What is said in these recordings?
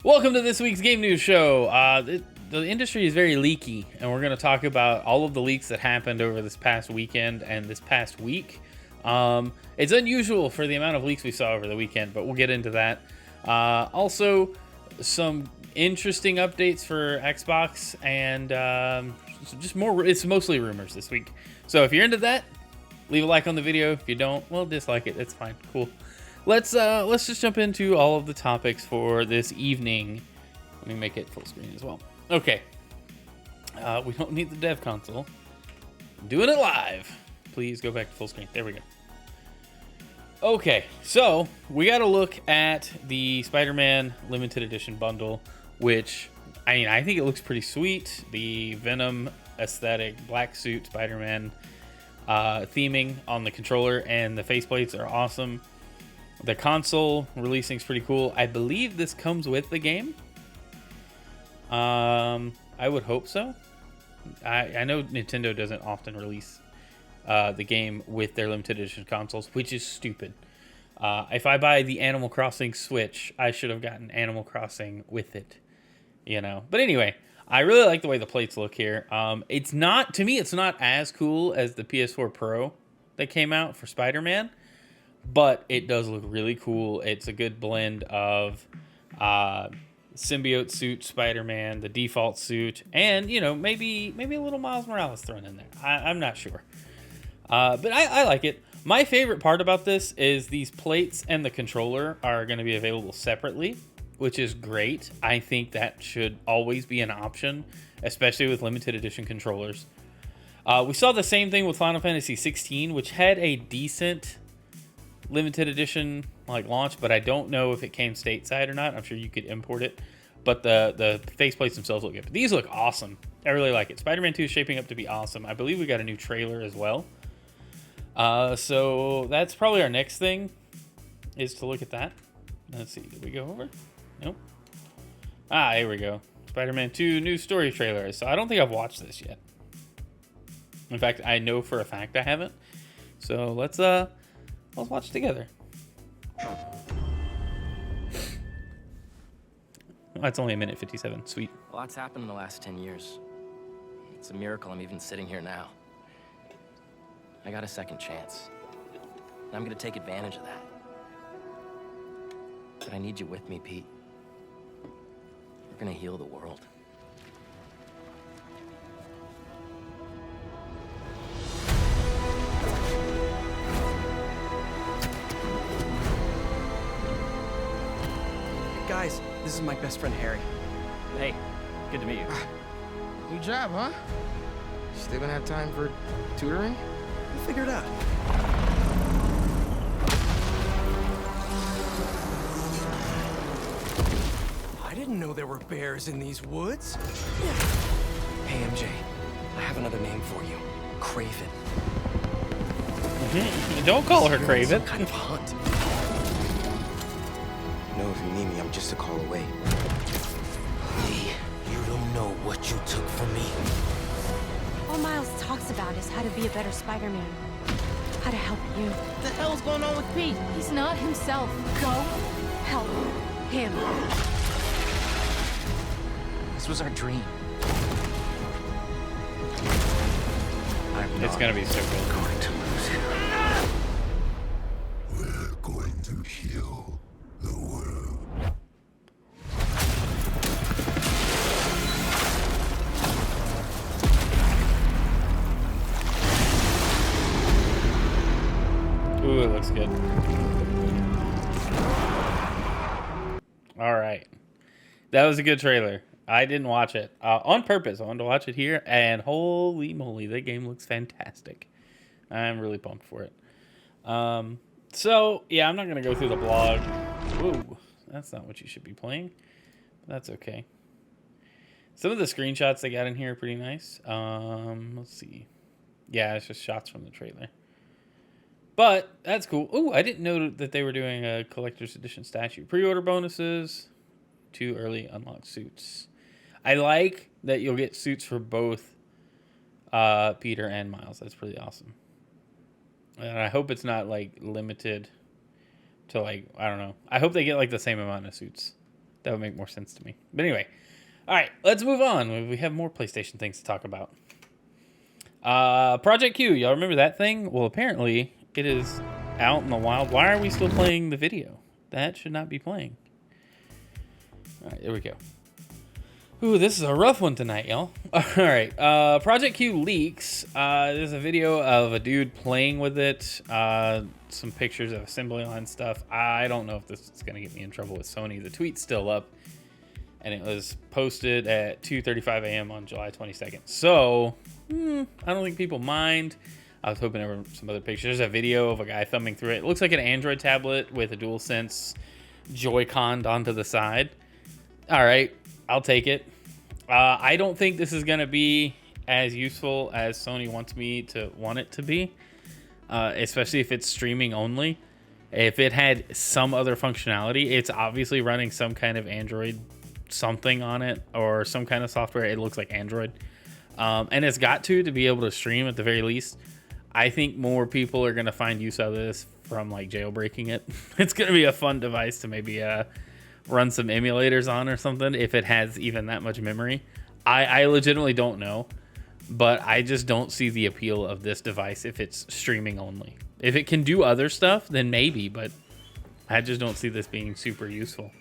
Welcome to this week's Game News Show. The industry is very leaky, and we're going to talk about all of the leaks that happened over this past weekend and this past week. It's unusual for the amount of leaks we saw over the weekend, but we'll get into that. Also, some interesting updates for Xbox, and just more. It's mostly rumors this week. So if you're into that, leave a like on the video. If you don't, well, dislike it. It's fine. Cool. Let's just jump into all of the topics for this evening. Let me make it full screen as well. Okay. We don't need the dev console. I'm doing it live. Please go back to full screen. There we go. Okay, so we got to look at the Spider-Man limited edition bundle, which, I think it looks pretty sweet. The Venom aesthetic, black suit Spider-Man theming on the controller and the faceplates are awesome. The console releasing is pretty cool. I believe this comes with the game. I would hope so. I know Nintendo doesn't often release the game with their limited edition consoles, which is stupid. If I buy the Animal Crossing Switch, I should have gotten Animal Crossing with it, But anyway, I really like the way the plates look here. It's not as cool as the PS4 Pro that came out for Spider-Man. But it does look really cool. It's a good blend of symbiote suit Spider-Man, the default suit, and maybe a little Miles Morales thrown in there. I'm not sure, but I like it. My favorite part about this is these plates and the controller are going to be available separately, which is great. I think that should always be an option, especially with limited edition controllers. We saw the same thing with Final Fantasy 16, which had a decent limited edition launch, but I don't know if it came stateside or not. I'm sure you could import it, but the faceplates themselves look good. But these look awesome. I really like it. Spider-Man 2 is shaping up to be awesome. I believe we got a new trailer as well. So that's probably our next thing, is to look at that. Let's see, did we go over? Nope. Here we go. Spider-Man 2 new story trailer. So I don't think I've watched this yet. In fact, I know for a fact I haven't. So let's watch together. Oh, it's only 1:57. Sweet. A lot's happened in the last 10 years. It's a miracle I'm even sitting here now. I got a second chance. And I'm gonna take advantage of that. But I need you with me, Pete. We're gonna heal the world. Guys, this is my best friend, Harry. Hey, good to meet you. New job, huh? Still gonna have time for tutoring? We'll figure it out. I didn't know there were bears in these woods. Hey, MJ, I have another name for you. Craven. Don't call her Craven. Some kind of hunt. No, if you need me, I'm just a call away. Lee, you don't know what you took from me. All Miles talks about is how to be a better Spider-Man. How to help you. What the hell's going on with Pete? He's not himself. Go help him. This was our dream. It's gonna be so good. Going to lose him. We're going to heal the world. Ooh, it looks good. All right. That was a good trailer. I didn't watch it on purpose. I wanted to watch it here, and holy moly, that game looks fantastic. I'm really pumped for it. So, yeah, I'm not going to go through the blog. Whoa, that's not what you should be playing. That's okay. Some of the screenshots they got in here are pretty nice. Let's see. Yeah, it's just shots from the trailer. But that's cool. Oh, I didn't know that they were doing a collector's edition statue. Pre-order bonuses, 2 early unlocked suits. I like that you'll get suits for both Peter and Miles. That's pretty awesome. And I hope it's not limited to I don't know. I hope they get the same amount of suits. That would make more sense to me. But anyway, all right, let's move on. We have more PlayStation things to talk about. Project Q, y'all remember that thing? Well, apparently it is out in the wild. Why are we still playing the video? That should not be playing. All right, there we go. Ooh, this is a rough one tonight, y'all. All right, Project Q leaks. There's a video of a dude playing with it. Some pictures of assembly line stuff. I don't know if this is gonna get me in trouble with Sony. The tweet's still up, and it was posted at 2:35 a.m. on July 22nd. So, I don't think people mind. I was hoping there were some other pictures. There's a video of a guy thumbing through it. It looks like an Android tablet with a DualSense Joy-Con onto the side. All right, I'll take it. I don't think this is going to be as useful as Sony wants it to be, especially if it's streaming only. If it had some other functionality, it's obviously running some kind of Android something on it or some kind of software. It looks like Android. And it's got to be able to stream at the very least. I think more people are going to find use out of this from like jailbreaking it. It's going to be a fun device to maybe run some emulators on or something if it has even that much memory. I legitimately don't know, but I just don't see the appeal of this device if it's streaming only. If it can do other stuff, then maybe, but I just don't see this being super useful.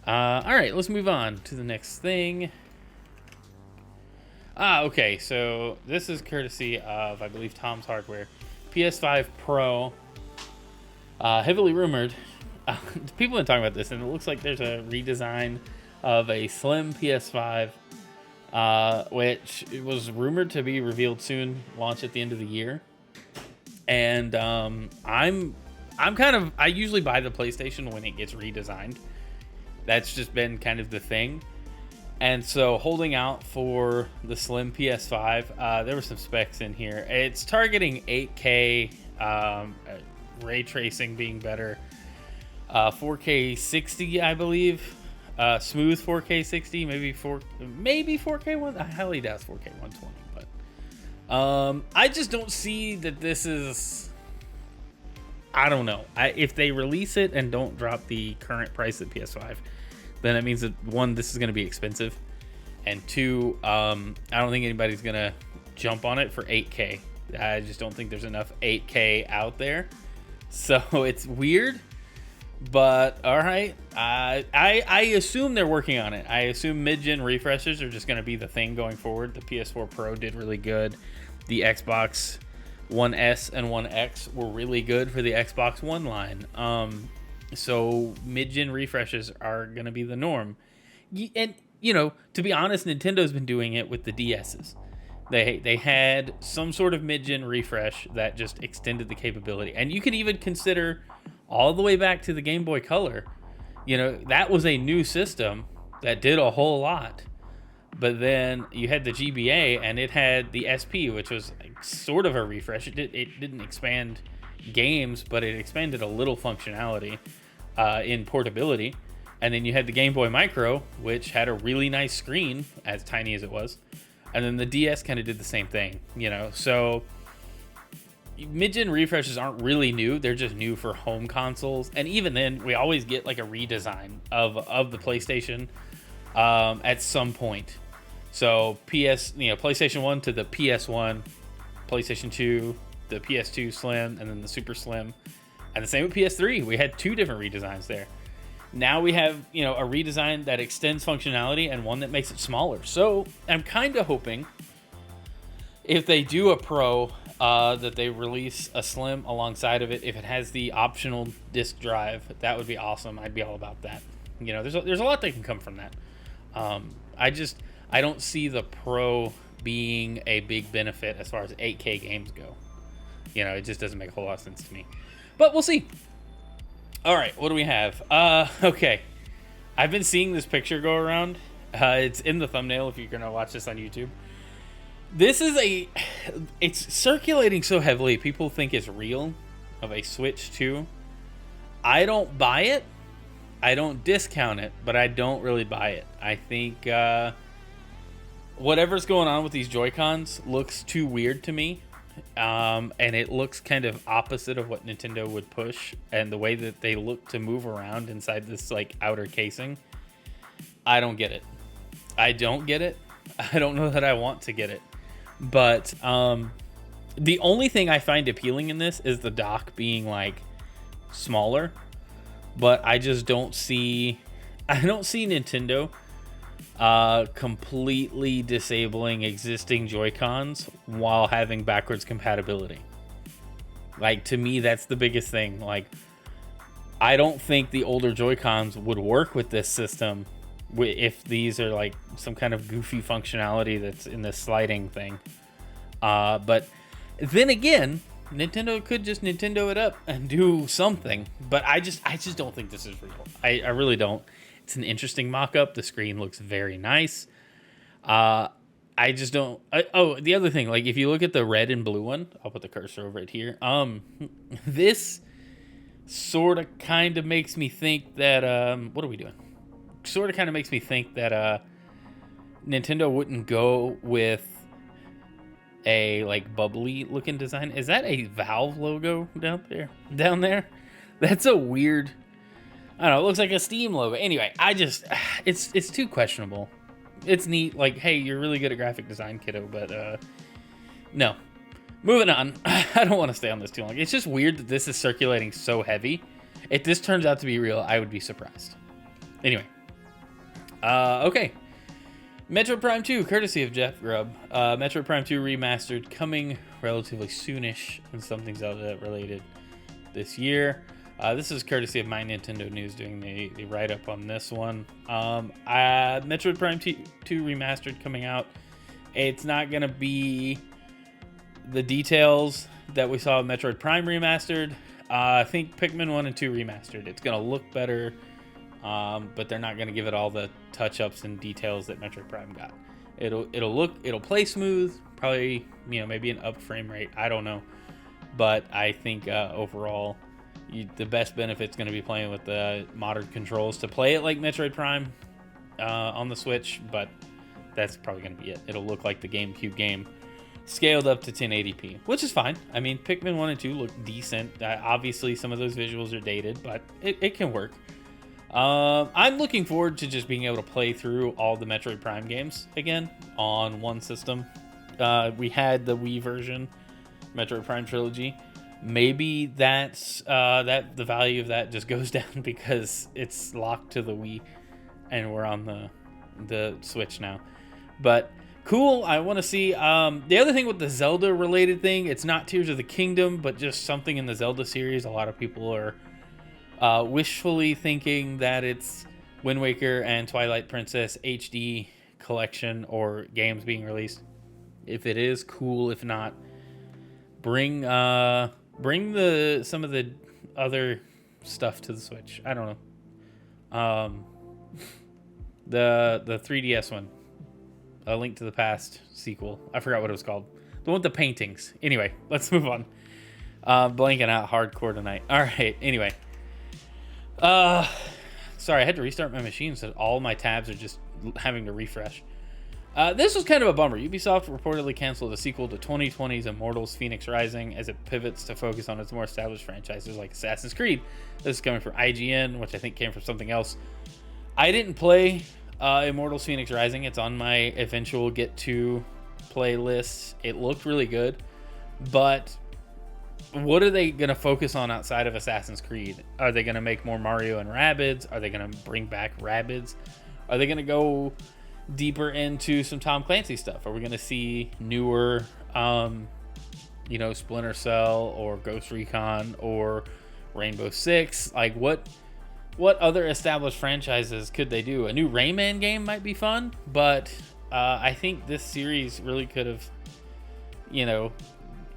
All right, let's move on to the next thing. Okay, so this is courtesy of, I believe, Tom's Hardware. PS5 Pro, heavily rumored. People have been talking about this, and it looks like there's a redesign of a slim PS5, which was rumored to be revealed soon, launch at the end of the year. And I usually buy the PlayStation when it gets redesigned. That's just been kind of the thing. And so holding out for the slim PS5, there were some specs in here. It's targeting 8K, ray tracing being better, 4K 60, I believe, smooth 4K 60, maybe 4K one. I highly doubt 4K 120, but I just don't see that this is. I don't know. If they release it and don't drop the current price at PS5, then that means that one, this is going to be expensive, and two, I don't think anybody's going to jump on it for 8K. I just don't think there's enough 8K out there, so it's weird. But all right, I assume they're working on it. I assume mid-gen refreshes are just going to be the thing going forward. The PS4 Pro did really good. The Xbox One S and One X were really good for the Xbox One line. So mid-gen refreshes are going to be the norm. And, you know, to be honest, Nintendo's been doing it with the DSs. They had some sort of mid-gen refresh that just extended the capability. And you can even consider all the way back to the Game Boy Color. You know, that was a new system that did a whole lot. But then you had the GBA, and it had the SP, which was sort of a refresh. It didn't expand games, but it expanded a little functionality in portability. And then you had the Game Boy Micro, which had a really nice screen, as tiny as it was. And then the DS kind of did the same thing, you know. So mid-gen refreshes aren't really new. They're just new for home consoles. And even then, we always get like a redesign of the PlayStation at some point. So PlayStation 1 to the PS1, PlayStation 2, the PS2 Slim, and then the Super Slim. And the same with PS3. We had two different redesigns there. Now we have, a redesign that extends functionality and one that makes it smaller. So I'm kind of hoping if they do a Pro, that they release a Slim alongside of it. If it has the optional disc drive, that would be awesome. I'd be all about that. There's a lot that can come from that. I don't see the Pro being a big benefit as far as 8K games go. It just doesn't make a whole lot of sense to me. But we'll see. All right, what do we have? Okay. I've been seeing this picture go around. It's in the thumbnail if you're going to watch this on YouTube. This is it's circulating so heavily, people think it's real, of a Switch 2. I don't buy it. I don't discount it, but I don't really buy it. I think whatever's going on with these Joy-Cons looks too weird to me and it looks kind of opposite of what Nintendo would push, and the way that they look to move around inside this like outer casing. I don't get it. I don't get it. I don't know that I want to get it. But the only thing I find appealing in this is the dock being like smaller, but I just don't see Nintendo completely disabling existing Joy-Cons while having backwards compatibility. Like, to me, that's the biggest thing. Like, I don't think the older Joy-Cons would work with this system if these are like some kind of goofy functionality that's in this sliding thing. But then again, Nintendo could just Nintendo it up and do something. But I just don't think this is real. I really don't. It's an interesting mock-up. The screen looks very nice. I just don't. The other thing, like if you look at the red and blue one, I'll put the cursor over it here. This sort of kind of makes me think that what are we doing? Sort of kind of makes me think that Nintendo wouldn't go with a like bubbly looking design. Is that a Valve logo down there? That's a weird. I don't know. It looks like a Steam logo. Anyway, it's too questionable. It's neat. Like, hey, you're really good at graphic design, kiddo, but no. Moving on. I don't want to stay on this too long. It's just weird that this is circulating so heavy. If this turns out to be real, I would be surprised. Anyway. Okay. Metroid Prime 2, courtesy of Jeff Grubb. Metroid Prime 2 remastered, coming relatively soonish, and something Zelda related this year. This is courtesy of My Nintendo News doing the write-up on this one. Metroid Prime 2 remastered coming out. It's not going to be the details that we saw of Metroid Prime remastered. I think Pikmin 1 and 2 remastered. It's going to look better. But they're not going to give it all the touch-ups and details that Metroid Prime got. It'll play smooth, probably, maybe an up frame rate. I don't know. But I think overall, the best benefit's going to be playing with the modern controls to play it like Metroid Prime on the Switch, but that's probably going to be it. It'll look like the GameCube game scaled up to 1080p, which is fine. I mean, Pikmin 1 and 2 look decent. Obviously, some of those visuals are dated, but it can work. I'm looking forward to just being able to play through all the Metroid Prime games again on one system. We had the Wii version, Metroid Prime Trilogy. Maybe that's the value of that just goes down because it's locked to the Wii and we're on the Switch now. But cool, I want to see. The other thing with the Zelda related thing, it's not Tears of the Kingdom, but just something in the Zelda series. A lot of people are wishfully thinking that it's Wind Waker and Twilight Princess HD collection or games being released. If it is, cool. If not, bring some of the other stuff to the Switch. I don't know. The 3DS one, A Link to the Past sequel. I forgot what it was called. The one with the paintings. Anyway, let's move on. Blanking out hardcore tonight. All right. Anyway. Sorry, I had to restart my machine, so all my tabs are just having to refresh. This was kind of a bummer. Ubisoft reportedly canceled a sequel to 2020's Immortals Phoenix Rising as it pivots to focus on its more established franchises like Assassin's Creed. This is coming from IGN, which I think came from something else. I didn't play Immortals Phoenix Rising. It's on my eventual get to playlist. It looked really good, but what are they going to focus on outside of Assassin's Creed? Are they going to make more Mario and Rabbids? Are they going to bring back Rabbids? Are they going to go deeper into some Tom Clancy stuff? Are we going to see newer, Splinter Cell or Ghost Recon or Rainbow Six? Like, what other established franchises could they do? A new Rayman game might be fun, but I think this series really could have,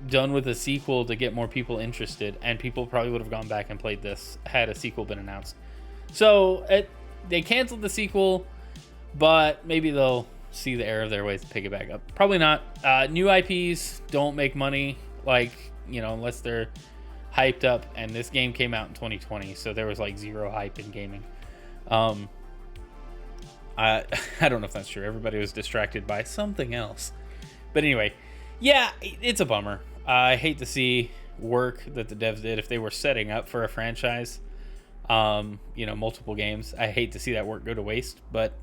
done with a sequel to get more people interested, and people probably would have gone back and played this had a sequel been announced. So they canceled the sequel, but maybe they'll see the error of their ways to pick it back up. Probably not. New IPs don't make money, unless they're hyped up, and this game came out in 2020, so there was like zero hype in gaming. I don't know if that's true. Everybody was distracted by something else. But anyway, yeah, it's a bummer. I hate to see work that the devs did if they were setting up for a franchise, multiple games. I hate to see that work go to waste, but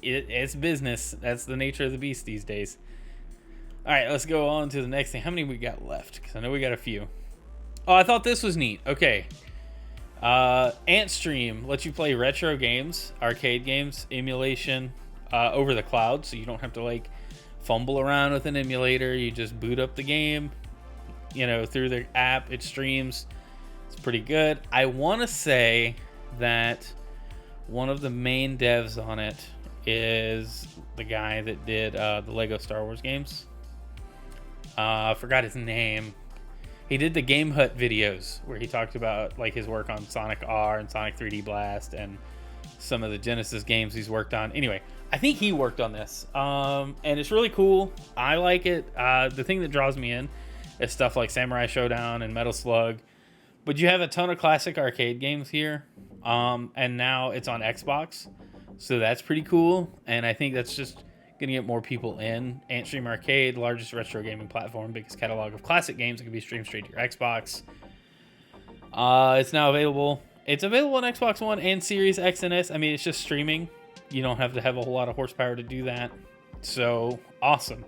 it's business. That's the nature of the beast these days. All right, let's go on to the next thing. How many we got left? Because I know we got a few. Oh, I thought this was neat. Okay. AntStream lets you play retro games, arcade games, emulation over the cloud, so you don't have to like fumble around with an emulator. You just boot up the game, through the app. It streams. It's pretty good. I want to say that one of the main devs on it is the guy that did the Lego Star Wars games. I forgot his name. He did the Game Hut videos where he talked about like his work on Sonic R and Sonic 3D Blast and some of the Genesis games he's worked on. Anyway, I think he worked on this, and it's really cool. I like it. The thing that draws me in is stuff like Samurai Showdown and Metal Slug, but you have a ton of classic arcade games here, and now it's on Xbox, so that's pretty cool. And I think that's just gonna get more people in. AntStream Arcade, largest retro gaming platform, biggest catalog of classic games that can be streamed straight to your Xbox. It's now available. It's available on Xbox One and Series X and S. I mean, it's just streaming. You don't have to have a whole lot of horsepower to do that. So awesome.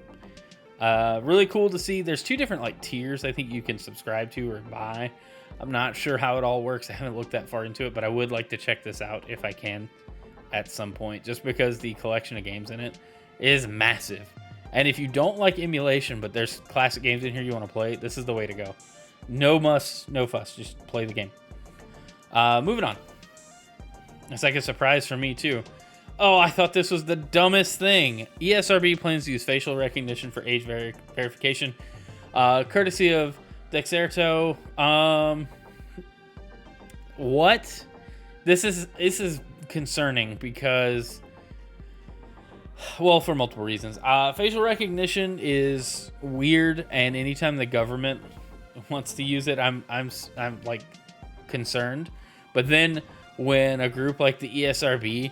Really cool to see. There's two different like tiers I think you can subscribe to or buy. I'm not sure how it all works. I haven't looked that far into it, but I would like to check this out if I can at some point, just because the collection of games in it is massive. And if you don't like emulation, but there's classic games in here you want to play, this is the way to go. No muss, no fuss, just play the game. Moving on. It's like a surprise for me too. Oh, I thought this was the dumbest thing. ESRB plans to use facial recognition for age verification, courtesy of Dexerto. What? This is concerning because, well, for multiple reasons. Facial recognition is weird, and anytime the government wants to use it, I'm like concerned. But then when a group like the ESRB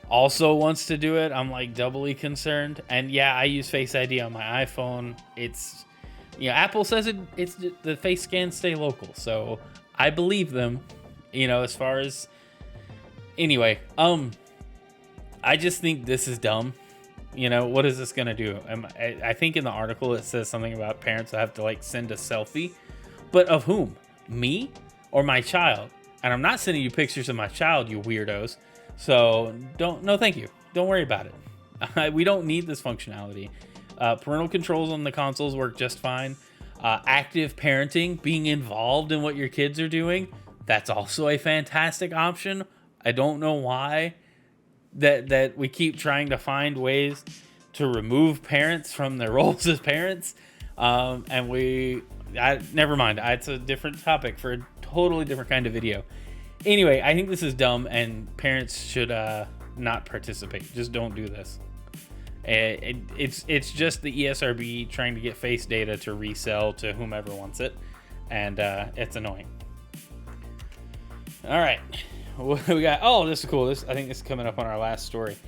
also wants to do it, I'm like doubly concerned. And yeah, I use Face ID on my iPhone. It's, Apple says it's the face scans stay local, so I believe them. As far as anyway, I just think this is dumb. What is this gonna do? I think in the article it says something about parents that have to like send a selfie, but of whom? Me or my child? And I'm not sending you pictures of my child, you weirdos. So no, thank you. Don't worry about it. We don't need this functionality. Parental controls on the consoles work just fine. Active parenting, being involved in what your kids are doing, that's also a fantastic option. I don't know why that we keep trying to find ways to remove parents from their roles as parents. Never mind. It's a different topic for a totally different kind of video. Anyway, I think this is dumb, and parents should not participate. Just don't do this. It's just the ESRB trying to get face data to resell to whomever wants it, and it's annoying. All right, what we got? Oh, this is cool. I think this is coming up on our last story.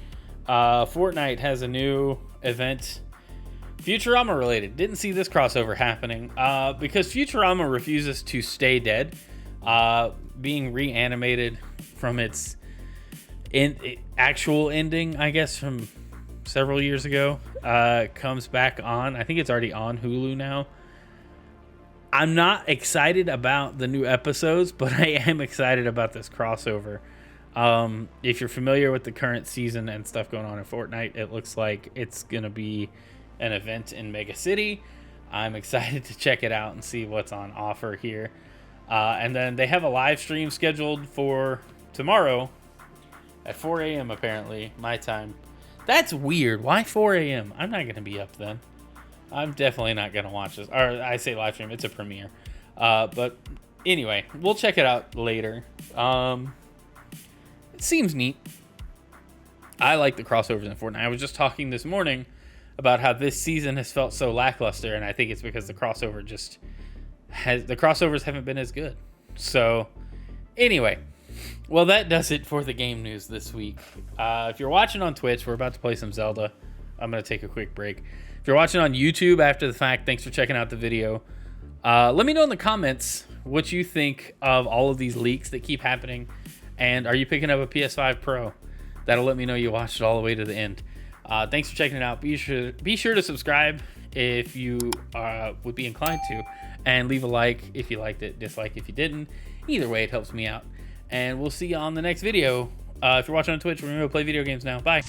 Fortnite has a new event, Futurama related. Didn't see this crossover happening because Futurama refuses to stay dead. Being reanimated from its actual ending, I guess, from several years ago, comes back on. I think it's already on Hulu now. I'm not excited about the new episodes, but I am excited about this crossover. If you're familiar with the current season and stuff going on in Fortnite, it looks like it's going to be an event in Mega City. I'm excited to check it out and see what's on offer here. And then they have a live stream scheduled for tomorrow at 4 a.m. apparently, my time. That's weird. Why 4 a.m.? I'm not going to be up then. I'm definitely not going to watch this. Or I say live stream, it's a premiere. But anyway, we'll check it out later. It seems neat. I like the crossovers in Fortnite. I was just talking this morning about how this season has felt so lackluster, and I think it's because the crossovers haven't been as good. So anyway, well, that does it for the game news this week. If you're watching on Twitch, we're about to play some Zelda. I'm going to take a quick break. If you're watching on YouTube after the fact, thanks for checking out the video. Let me know in the comments what you think of all of these leaks that keep happening, and are you picking up a PS5 Pro? That'll let me know you watched it all the way to the end. Thanks for checking it out. Be sure to subscribe if you would be inclined to, and leave a like if you liked it, dislike if you didn't. Either way, it helps me out. And we'll see you on the next video. If you're watching on Twitch, remember to play video games now. Bye.